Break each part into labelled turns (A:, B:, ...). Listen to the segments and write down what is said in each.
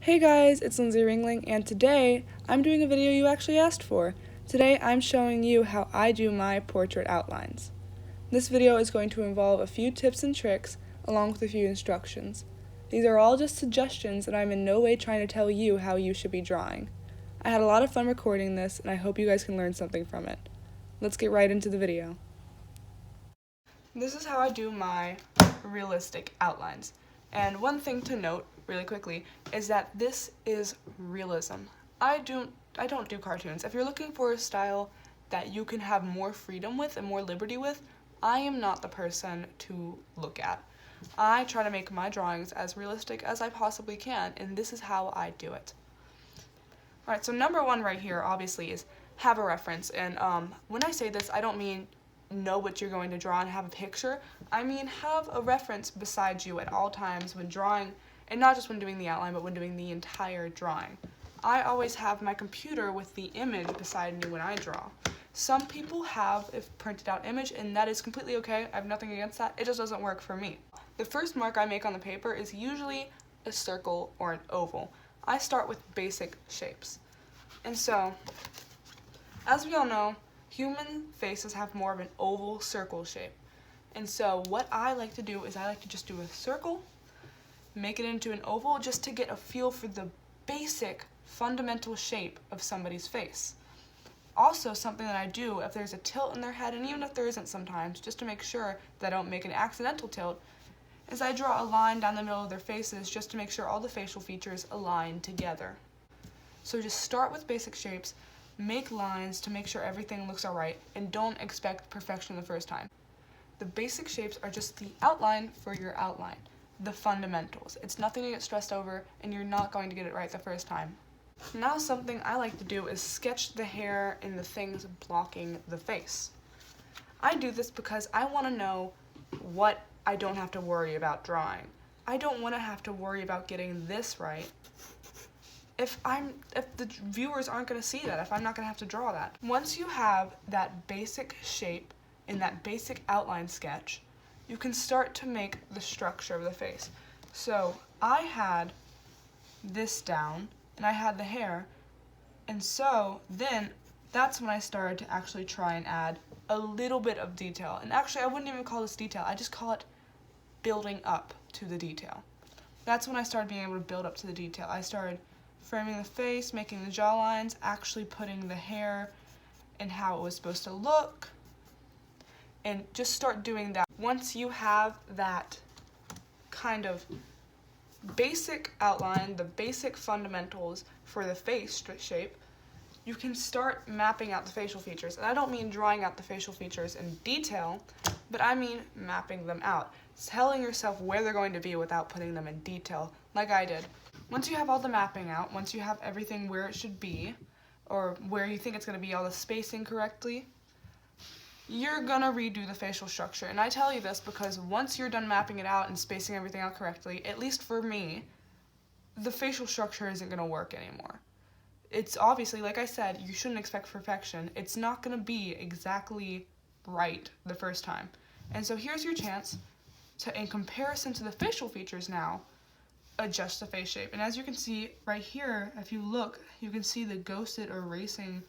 A: Hey guys, it's Lindsay Ringling, and today I'm doing a video you actually asked for. Today I'm showing you how I do my portrait outlines. This video is going to involve a few tips and tricks along with a few instructions. These are all just suggestions, and I'm in no way trying to tell you how you should be drawing. I had a lot of fun recording this, and I hope you guys can learn something from it. Let's get right into the video. This is how I do my realistic outlines. And one thing to note really quickly is that this is realism. I don't do cartoons. If you're looking for a style that you can have more freedom with and more liberty with, I am not the person to look at. I try to make my drawings as realistic as I possibly can, and this is how I do it. Alright, so number one right here obviously is have a reference, and when I say this, I don't mean know what you're going to draw and have a picture. I mean have a reference beside you at all times when drawing, and not just when doing the outline, but when doing the entire drawing. I always have my computer with the image beside me when I draw. Some people have a printed out image, and that is completely okay. I have nothing against that. It just doesn't work for me. The first mark I make on the paper is usually a circle or an oval. I start with basic shapes. And so, as we all know, human faces have more of an oval circle shape. And so what I like to do is I like to just do a circle, make it into an oval just to get a feel for the basic fundamental shape of somebody's face. Also, something that I do if there's a tilt in their head, and even if there isn't sometimes, just to make sure that I don't make an accidental tilt, is I draw a line down the middle of their faces just to make sure all the facial features align together. So just start with basic shapes, make lines to make sure everything looks alright, and don't expect perfection the first time. The basic shapes are just the outline for your outline, the fundamentals. It's nothing to get stressed over, and you're not going to get it right the first time. Now something I like to do is sketch the hair and the things blocking the face. I do this because I want to know what I don't have to worry about drawing. I don't want to have to worry about getting this right if the viewers aren't going to see that, if I'm not going to have to draw that. Once you have that basic shape in that basic outline sketch, you can start to make the structure of the face. So I had this down, and I had the hair, and so then that's when I started to actually try and add a little bit of detail. And actually, I wouldn't even call this detail, I just call it building up to the detail. That's when I started being able to build up to the detail. I started framing the face, making the jaw lines, actually putting the hair and how it was supposed to look, and just start doing that. Once you have that kind of basic outline, the basic fundamentals for the face shape, you can start mapping out the facial features. And I don't mean drawing out the facial features in detail, but I mean mapping them out. Telling yourself where they're going to be without putting them in detail, like I did. Once you have all the mapping out, once you have everything where it should be, or where you think it's going to be, all the spacing correctly, you're going to redo the facial structure. And I tell you this because once you're done mapping it out and spacing everything out correctly, at least for me, the facial structure isn't going to work anymore. It's obviously, like I said, you shouldn't expect perfection. It's not going to be exactly right the first time. And so here's your chance to, in comparison to the facial features now, adjust the face shape. And as you can see right here, if you look, you can see the ghosted or erasing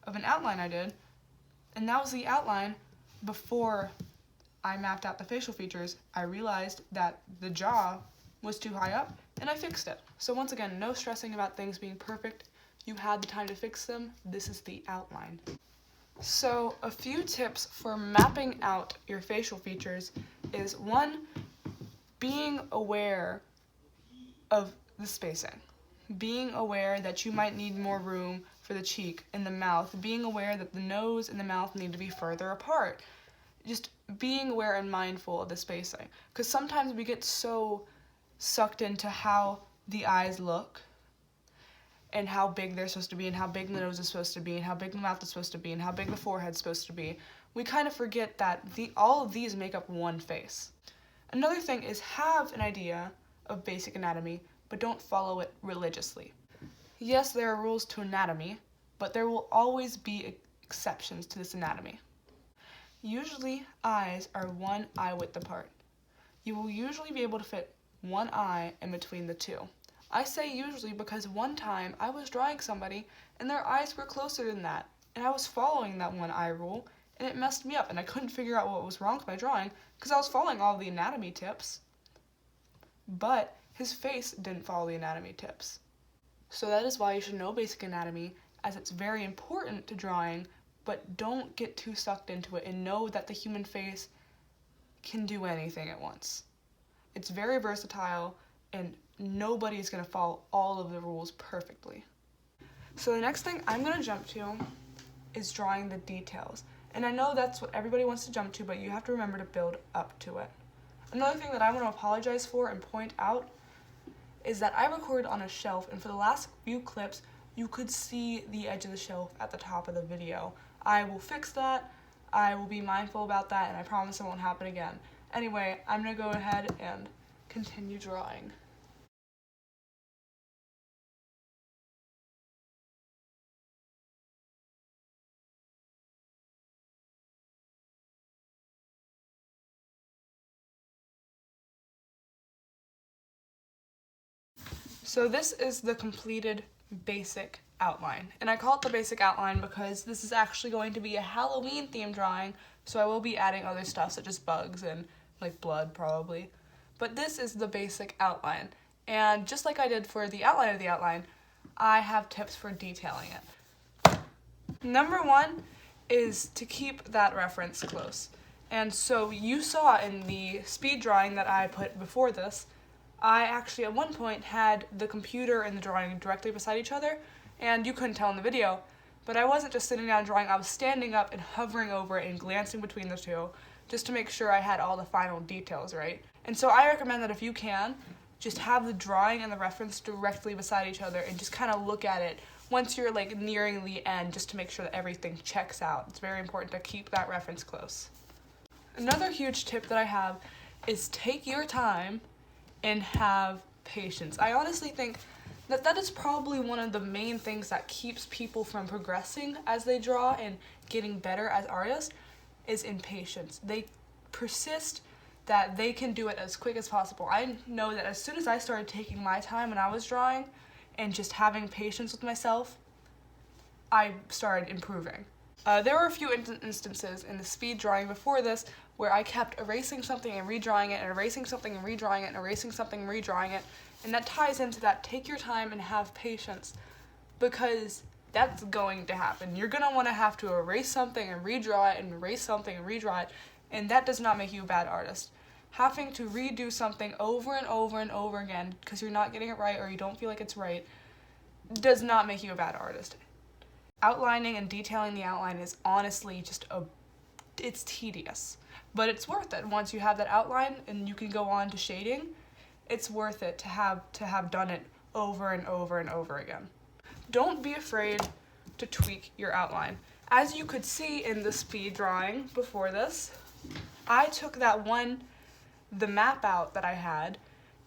A: of an outline I did. And that was the outline before I mapped out the facial features. I realized that the jaw was too high up, and I fixed it. So once again, no stressing about things being perfect. You had the time to fix them. This is the outline. So a few tips for mapping out your facial features is, one, being aware of the spacing. Being aware that you might need more room for the cheek and the mouth. Being aware that the nose and the mouth need to be further apart. Just being aware and mindful of the spacing. Because sometimes we get so sucked into how the eyes look and how big they're supposed to be, and how big the nose is supposed to be, and how big the mouth is supposed to be, and how big the forehead's supposed to be. We kind of forget that all of these make up one face. Another thing is have an idea of basic anatomy, but don't follow it religiously. Yes, there are rules to anatomy, but there will always be exceptions to this anatomy. Usually, eyes are one eye width apart. You will usually be able to fit one eye in between the two. I say usually because one time I was drawing somebody and their eyes were closer than that, and I was following that one eye rule, and it messed me up, and I couldn't figure out what was wrong with my drawing because I was following all the anatomy tips, but his face didn't follow the anatomy tips. So that is why you should know basic anatomy, as it's very important to drawing, but don't get too sucked into it, and know that the human face can do anything at once. It's very versatile, and nobody's going to follow all of the rules perfectly. So the next thing I'm going to jump to is drawing the details. And I know that's what everybody wants to jump to, but you have to remember to build up to it. Another thing that I want to apologize for and point out is that I recorded on a shelf, and for the last few clips, you could see the edge of the shelf at the top of the video. I will fix that, I will be mindful about that, and I promise it won't happen again. Anyway, I'm going to go ahead and continue drawing. So this is the completed basic outline, and I call it the basic outline because this is actually going to be a Halloween themed drawing, so I will be adding other stuff such as bugs and like blood probably. But this is the basic outline, and just like I did for the outline of the outline, I have tips for detailing it. Number one is to keep that reference close. And so you saw in the speed drawing that I put before this, I actually at one point had the computer and the drawing directly beside each other, and you couldn't tell in the video, but I wasn't just sitting down drawing, I was standing up and hovering over it and glancing between the two just to make sure I had all the final details right. And so I recommend that if you can, just have the drawing and the reference directly beside each other and just kind of look at it once you're like nearing the end just to make sure that everything checks out. It's very important to keep that reference close. Another huge tip that I have is take your time and have patience. I honestly think that that is probably one of the main things that keeps people from progressing as they draw and getting better as artists is impatience. They persist that they can do it as quick as possible. I know that as soon as I started taking my time when I was drawing and just having patience with myself, I started improving. There were a few instances in the speed drawing before this where I kept erasing something and redrawing it, and erasing something and redrawing it, and erasing something and redrawing it, and that ties into that take your time and have patience, because that's going to happen. You're going to want to have to erase something and redraw it, and erase something and redraw it, and that does not make you a bad artist. Having to redo something over and over and over again because you're not getting it right or you don't feel like it's right does not make you a bad artist. Outlining and detailing the outline is honestly just it's tedious, but it's worth it. Once you have that outline and you can go on to shading, it's worth it to have done it over and over and over again. Don't be afraid to tweak your outline. As you could see in the speed drawing before this, I took the map out that I had,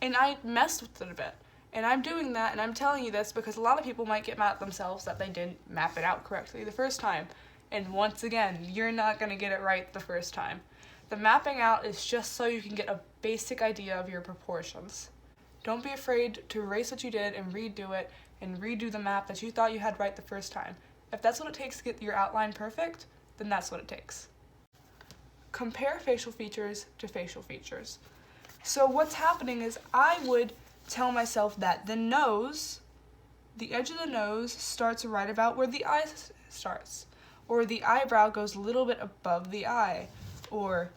A: and I messed with it a bit. And I'm doing that, and I'm telling you this because a lot of people might get mad at themselves that they didn't map it out correctly the first time. And once again, you're not going to get it right the first time. The mapping out is just so you can get a basic idea of your proportions. Don't be afraid to erase what you did and redo it, and redo the map that you thought you had right the first time. If that's what it takes to get your outline perfect, then that's what it takes. Compare facial features to facial features. So what's happening is I would tell myself that the edge of the nose starts right about where the eye starts, or the eyebrow goes a little bit above the eye, or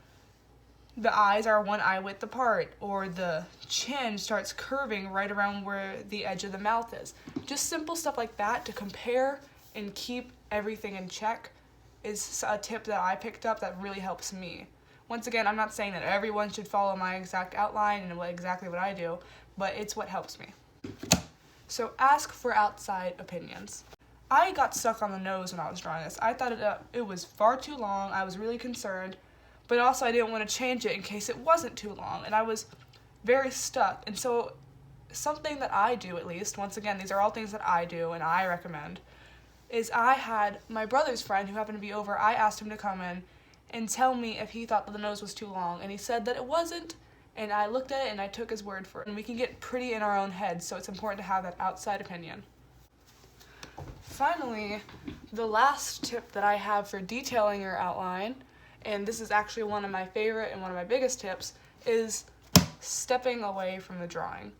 A: the eyes are one eye width apart, or the chin starts curving right around where the edge of the mouth is. Just simple stuff like that to compare and keep everything in check is a tip that I picked up that really helps me. Once again, I'm not saying that everyone should follow my exact outline and exactly what I do, but it's what helps me. So ask for outside opinions. I got stuck on the nose when I was drawing this. I thought it was far too long. I was really concerned, but also I didn't want to change it in case it wasn't too long, and I was very stuck. And so something that I do, at least, once again, these are all things that I do and I recommend, is I had my brother's friend who happened to be over, I asked him to come in and tell me if he thought that the nose was too long, and he said that it wasn't, and I looked at it and I took his word for it. And we can get pretty in our own heads, so it's important to have that outside opinion. Finally, the last tip that I have for detailing your outline, and this is actually one of my favorite and one of my biggest tips, is stepping away from the drawing.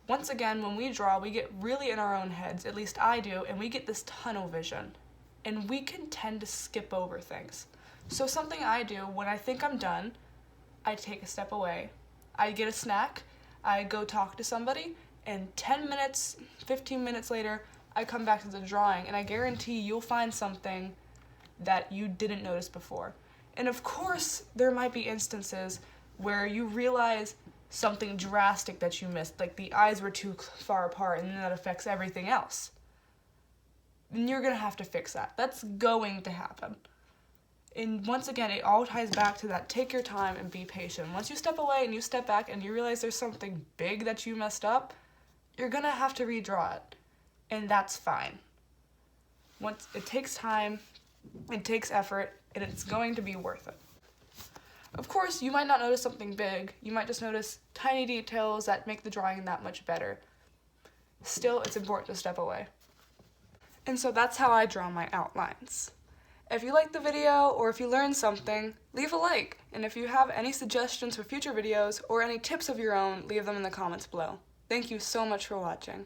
A: Once again, when we draw, we get really in our own heads, at least I do, and we get this tunnel vision. And we can tend to skip over things. So something I do when I think I'm done, I take a step away. I get a snack, I go talk to somebody, and 10 minutes, 15 minutes later, I come back to the drawing, and I guarantee you'll find something that you didn't notice before. And of course, there might be instances where you realize something drastic that you missed, like the eyes were too far apart, and that affects everything else. And you're gonna have to fix that. That's going to happen. And once again, it all ties back to that take your time and be patient. Once you step away and you step back and you realize there's something big that you messed up, you're gonna have to redraw it. And that's fine. Once it takes time, it takes effort, and it's going to be worth it. Of course, you might not notice something big. You might just notice tiny details that make the drawing that much better. Still, it's important to step away. And so that's how I draw my outlines. If you liked the video or if you learned something, leave a like. And if you have any suggestions for future videos or any tips of your own, leave them in the comments below. Thank you so much for watching.